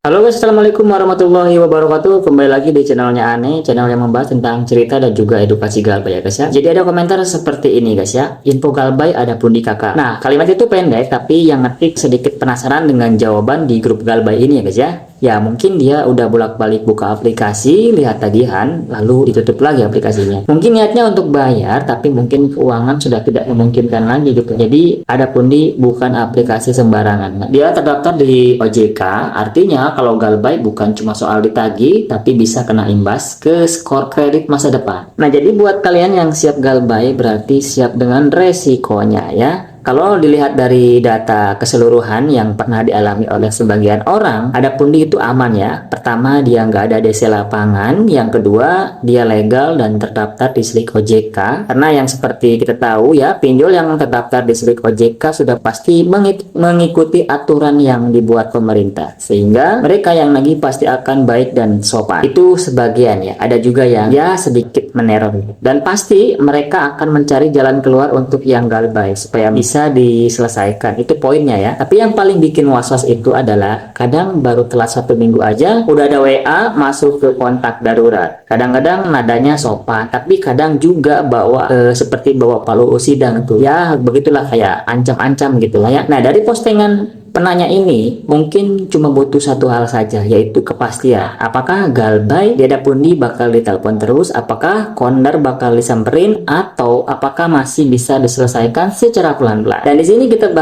Halo guys, assalamualaikum warahmatullahi wabarakatuh. Kembali lagi di channelnya Ane, channel yang membahas tentang cerita dan juga edukasi galbay ya guys ya. Jadi ada komentar seperti ini guys ya. Info galbay ada pun di kakak. Nah, kalimat itu pendek tapi yang ngetik sedikit penasaran dengan jawaban di grup galbay ini ya guys ya. Ya mungkin dia udah bolak-balik buka aplikasi, lihat tagihan, lalu ditutup lagi aplikasinya. Mungkin niatnya untuk bayar, tapi mungkin keuangan sudah tidak memungkinkan lagi gitu. Jadi ada pundi bukan aplikasi sembarangan. Nah, dia terdaftar di OJK, artinya kalau galbay bukan cuma soal ditagih, tapi bisa kena imbas ke skor kredit masa depan. Nah jadi buat kalian yang siap galbay berarti siap dengan resikonya ya. Kalau dilihat dari data keseluruhan yang pernah dialami oleh sebagian orang, ada pundi itu aman ya. Pertama, dia nggak ada DC lapangan. Yang kedua, dia legal dan terdaftar di SLIK OJK. Karena yang seperti kita tahu ya, pinjol yang terdaftar di SLIK OJK sudah pasti mengikuti aturan yang dibuat pemerintah. Sehingga mereka yang nagih pasti akan baik dan sopan. Itu sebagian ya. Ada juga yang ya sedikit meneror. Dan pasti mereka akan mencari jalan keluar untuk yang galbay supaya bisa diselesaikan. Itu poinnya ya. Tapi yang paling bikin was-was itu adalah kadang baru telat 1 minggu aja udah ada WA masuk ke kontak darurat. Kadang-kadang nadanya sopan, tapi kadang juga bawa seperti bawa palu sidang tuh. Ya begitulah kayak ancam-ancam gitu lah ya. Nah dari postingan penanya ini mungkin cuma butuh satu hal saja, yaitu kepastian. Apakah galbay di pundi bakal ditelepon terus, apakah kondar bakal disamperin, atau apakah masih bisa diselesaikan secara pelan-pelan. Dan di sini kita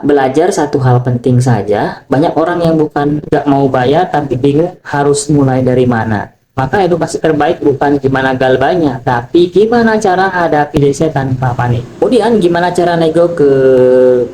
belajar satu hal penting saja. Banyak orang yang bukan nggak mau bayar tapi bingung harus mulai dari mana. Maka edukasi terbaik bukan gimana galbanya, tapi gimana cara hadapi DC tanpa panik. Kemudian gimana cara nego ke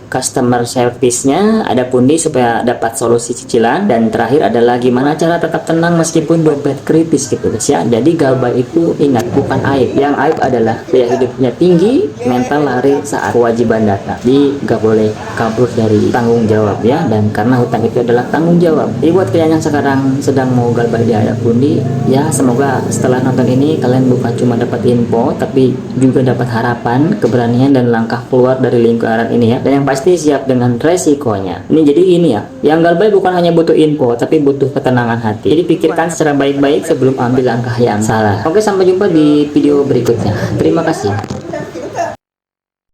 customer service-nya, ada pundi supaya dapat solusi cicilan. Dan terakhir adalah gimana cara tetap tenang meskipun dompet kritis gitu guys ya. Jadi galbay itu ingat bukan aib. Yang aib adalah biaya hidupnya tinggi, mental lari saat kewajiban datang. Jadi gak boleh kabur dari tanggung jawab ya. Dan karena hutang itu adalah tanggung jawab. Jadi buat kalian yang sekarang sedang mau galbay di pundi, ya semoga setelah nonton ini kalian bukan cuma dapat info tapi juga dapat harapan, keberanian dan langkah keluar dari lingkaran ini ya. Dan yang pasti siap dengan resikonya. Ini jadi ini ya, yang galbay bukan hanya butuh info tapi butuh ketenangan hati. Jadi pikirkan secara baik-baik sebelum ambil langkah yang salah. Oke, sampai jumpa di video berikutnya. Terima kasih.